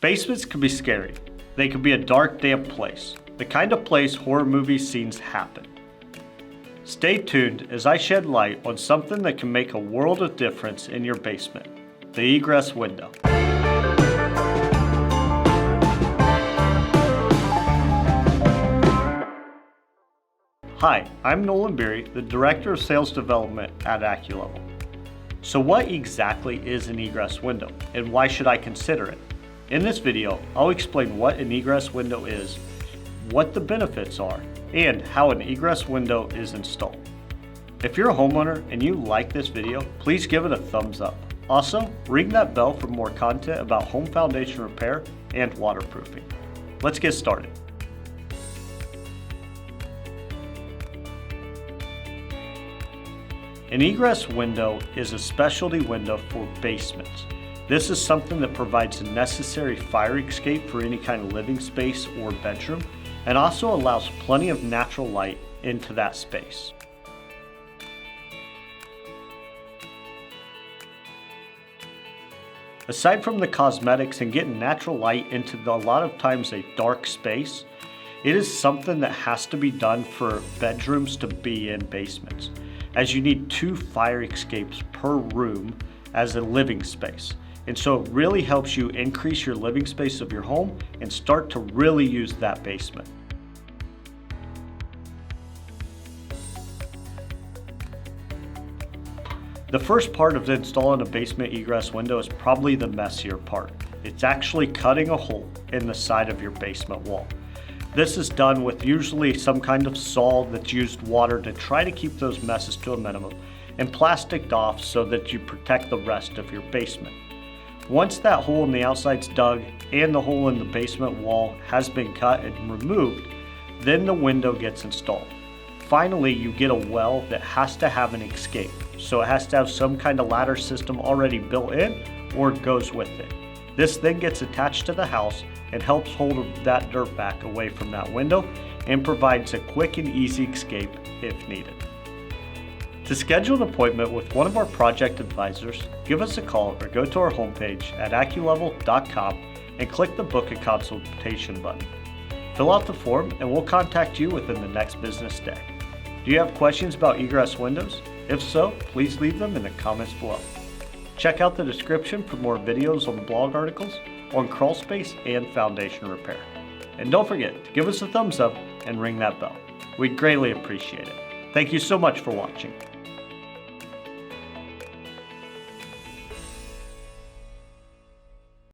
Basements can be scary. They can be a dark, damp place, the kind of place horror movie scenes happen. Stay tuned as I shed light on something that can make a world of difference in your basement, the egress window. Hi, I'm Nolan Berry, the Director of Sales Development at Acculevel. So what exactly is an egress window, and why should I consider it? In this video, I'll explain what an egress window is, what the benefits are, and how an egress window is installed. If you're a homeowner and you like this video, please give it a thumbs up. Also, ring that bell for more content about home foundation repair and waterproofing. Let's get started. An egress window is a specialty window for basements. This is something that provides a necessary fire escape for any kind of living space or bedroom, and also allows plenty of natural light into that space. Aside from the cosmetics and getting natural light into a lot of times a dark space, it is something that has to be done for bedrooms to be in basements, as you need 2 fire escapes per room as a living space. And so it really helps you increase your living space of your home and start to really use that basement. The first part of installing a basement egress window is probably the messier part. It's actually cutting a hole in the side of your basement wall. This is done with usually some kind of saw that's used water to try to keep those messes to a minimum, and plasticed off so that you protect the rest of your basement. Once that hole in the outside's dug and the hole in the basement wall has been cut and removed, then the window gets installed. Finally, you get a well that has to have an escape, so it has to have some kind of ladder system already built in or it goes with it. This then gets attached to the house and helps hold that dirt back away from that window and provides a quick and easy escape if needed. To schedule an appointment with one of our project advisors, give us a call or go to our homepage at acculevel.com and click the Book a Consultation button. Fill out the form and we'll contact you within the next business day. Do you have questions about egress windows? If so, please leave them in the comments below. Check out the description for more videos on blog articles on crawl space and foundation repair. And don't forget to give us a thumbs up and ring that bell. We'd greatly appreciate it. Thank you so much for watching.